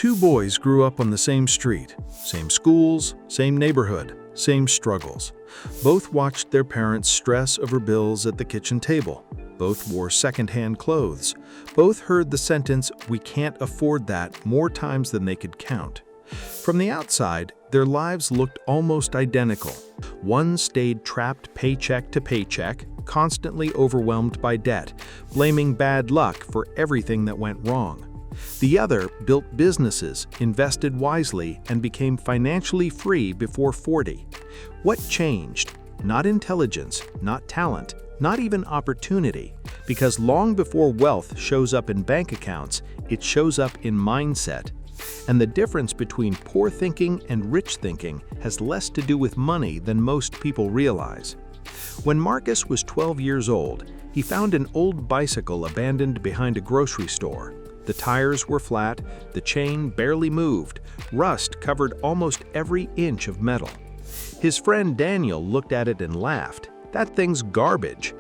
Two boys grew up on the same street, same schools, same neighborhood, same struggles. Both watched their parents stress over bills at the kitchen table. Both wore second-hand clothes. Both heard the sentence, "We can't afford that," more times than they could count. From the outside, their lives looked almost identical. One stayed trapped paycheck to paycheck, constantly overwhelmed by debt, blaming bad luck for everything that went wrong. The other built businesses, invested wisely, and became financially free before 40. What changed? Not intelligence, not talent, not even opportunity, because long before wealth shows up in bank accounts, it shows up in mindset. And the difference between poor thinking and rich thinking has less to do with money than most people realize. When Marcus was 12 years old, he found an old bicycle abandoned behind a grocery store. The tires were flat, the chain barely moved, rust covered almost every inch of metal. His friend Daniel looked at it and laughed. "That thing's garbage."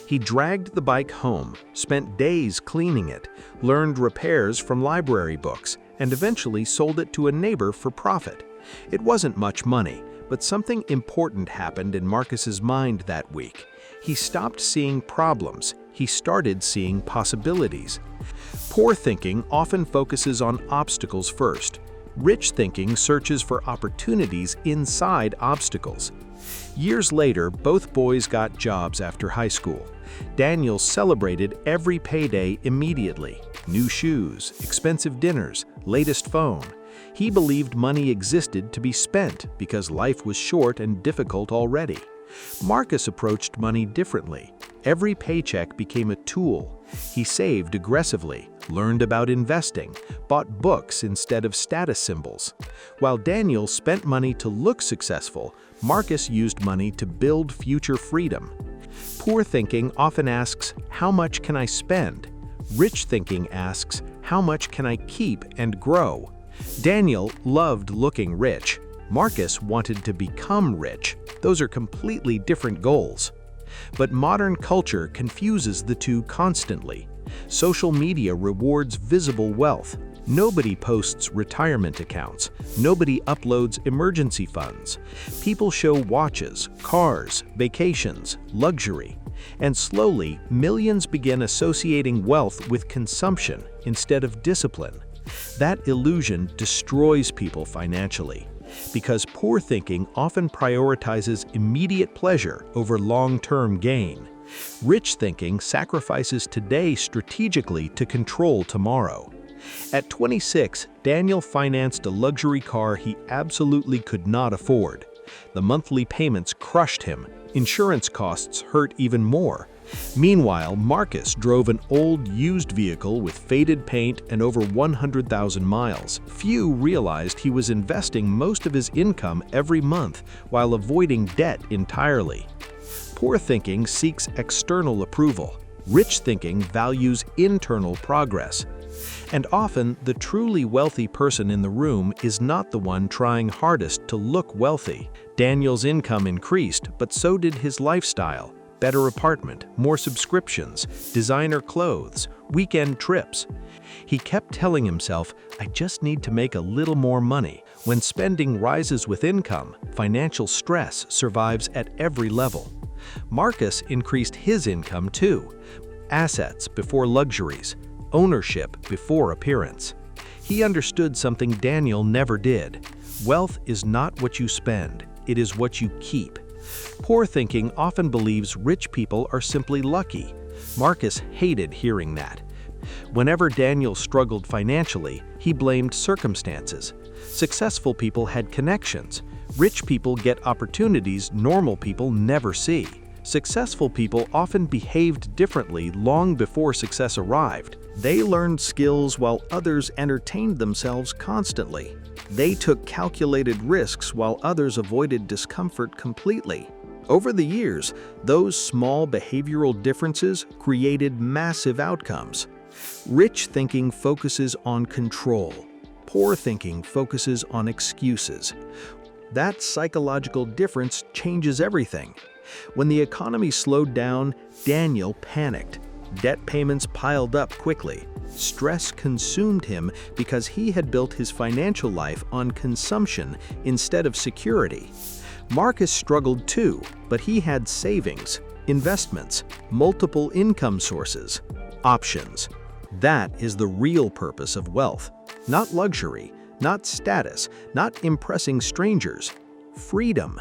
He dragged the bike home, spent days cleaning it, learned repairs from library books, and eventually sold it to a neighbor for profit. It wasn't much money, but something important happened in Marcus's mind that week. He stopped seeing problems. He started seeing possibilities. Poor thinking often focuses on obstacles first. Rich thinking searches for opportunities inside obstacles. Years later, both boys got jobs after high school. Daniel celebrated every payday immediately. New shoes, expensive dinners, latest phone. He believed money existed to be spent because life was short and difficult already. Marcus approached money differently. Every paycheck became a tool. He saved aggressively, learned about investing, bought books instead of status symbols. While Daniel spent money to look successful, Marcus used money to build future freedom. Poor thinking often asks, "How much can I spend?" Rich thinking asks, "How much can I keep and grow?" Daniel loved looking rich. Marcus wanted to become rich. Those are completely different goals. But modern culture confuses the two constantly. Social media rewards visible wealth. Nobody posts retirement accounts. Nobody uploads emergency funds. People show watches, cars, vacations, luxury. And slowly, millions begin associating wealth with consumption instead of discipline. That illusion destroys people financially, because poor thinking often prioritizes immediate pleasure over long-term gain. Rich thinking sacrifices today strategically to control tomorrow. At 26, Daniel financed a luxury car he absolutely could not afford. The monthly payments crushed him. Insurance costs hurt even more. Meanwhile, Marcus drove an old, used vehicle with faded paint and over 100,000 miles. Few realized he was investing most of his income every month while avoiding debt entirely. Poor thinking seeks external approval. Rich thinking values internal progress. And often, the truly wealthy person in the room is not the one trying hardest to look wealthy. Daniel's income increased, but so did his lifestyle. Better apartment, more subscriptions, designer clothes, weekend trips. He kept telling himself, "I just need to make a little more money." When spending rises with income, financial stress survives at every level. Marcus increased his income too. Assets before luxuries, ownership before appearance. He understood something Daniel never did. Wealth is not what you spend, it is what you keep. Poor thinking often believes rich people are simply lucky. Marcus hated hearing that. Whenever Daniel struggled financially, he blamed circumstances. Successful people had connections. Rich people get opportunities normal people never see. Successful people often behaved differently long before success arrived. They learned skills while others entertained themselves constantly. They took calculated risks while others avoided discomfort completely. Over the years, those small behavioral differences created massive outcomes. Rich thinking focuses on control. Poor thinking focuses on excuses. That psychological difference changes everything. When the economy slowed down, Daniel panicked. Debt payments piled up quickly. Stress consumed him because he had built his financial life on consumption instead of security. Marcus struggled too, but he had savings, investments, multiple income sources, options. That is the real purpose of wealth. Not luxury, not status, not impressing strangers. Freedom.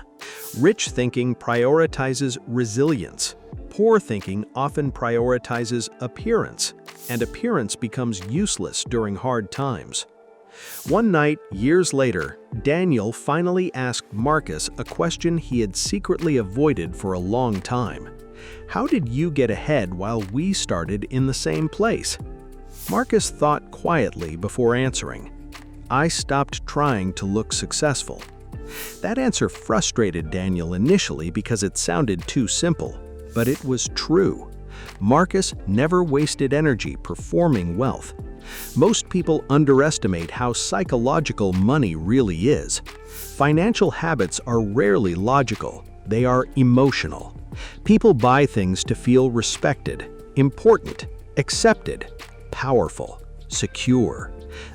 Rich thinking prioritizes resilience. Poor thinking often prioritizes appearance, and appearance becomes useless during hard times. One night, years later, Daniel finally asked Marcus a question he had secretly avoided for a long time. How did you get ahead while we started in the same place? Marcus thought quietly before answering. I stopped trying to look successful. That answer frustrated Daniel initially because it sounded too simple, but it was true. Marcus never wasted energy performing wealth. Most people underestimate how psychological money really is. Financial habits are rarely logical, they are emotional. People buy things to feel respected, important, accepted, powerful, secure.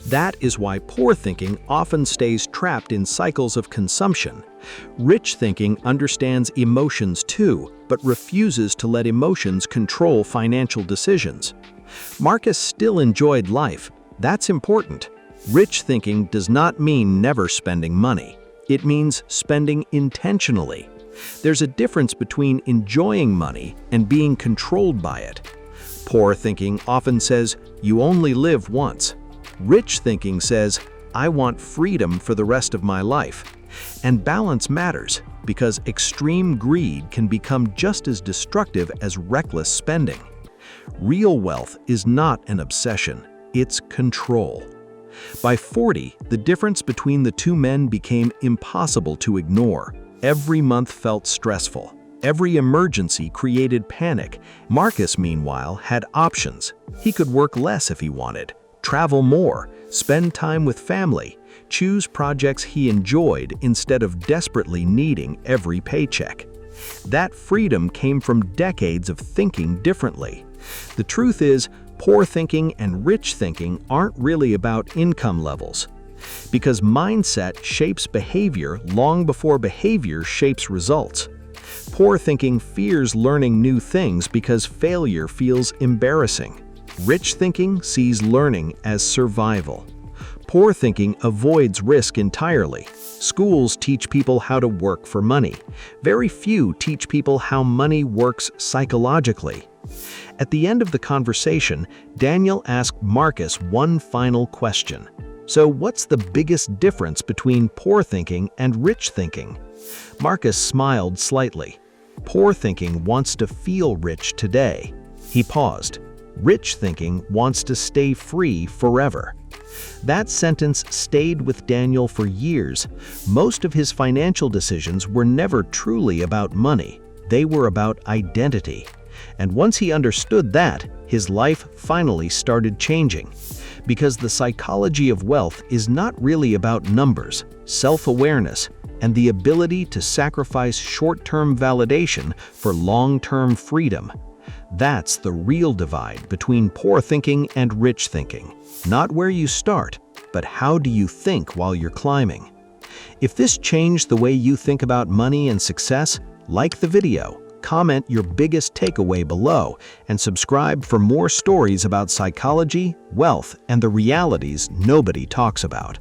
That is why poor thinking often stays trapped in cycles of consumption. Rich thinking understands emotions too, but refuses to let emotions control financial decisions. Marcus still enjoyed life. That's important. Rich thinking does not mean never spending money. It means spending intentionally. There's a difference between enjoying money and being controlled by it. Poor thinking often says, you only live once. Rich thinking says, I want freedom for the rest of my life. And balance matters, because extreme greed can become just as destructive as reckless spending. Real wealth is not an obsession, it's control. By 40, the difference between the two men became impossible to ignore. Every month felt stressful. Every emergency created panic. Marcus, meanwhile, had options. He could work less if he wanted, travel more, spend time with family, choose projects he enjoyed instead of desperately needing every paycheck. That freedom came from decades of thinking differently. The truth is, poor thinking and rich thinking aren't really about income levels. Because mindset shapes behavior long before behavior shapes results. Poor thinking fears learning new things because failure feels embarrassing. Rich thinking sees learning as survival. Poor thinking avoids risk entirely. Schools teach people how to work for money. Very few teach people how money works psychologically. At the end of the conversation, Daniel asked Marcus one final question. So what's the biggest difference between poor thinking and rich thinking? Marcus smiled slightly. Poor thinking wants to feel rich today. He paused. Rich thinking wants to stay free forever. That sentence stayed with Daniel for years. Most of his financial decisions were never truly about money. They were about identity. And once he understood that, his life finally started changing. Because the psychology of wealth is not really about numbers, self-awareness, and the ability to sacrifice short-term validation for long-term freedom. That's the real divide between poor thinking and rich thinking. Not where you start, but how do you think while you're climbing. If this changed the way you think about money and success, like the video, comment your biggest takeaway below, and subscribe for more stories about psychology, wealth, and the realities nobody talks about.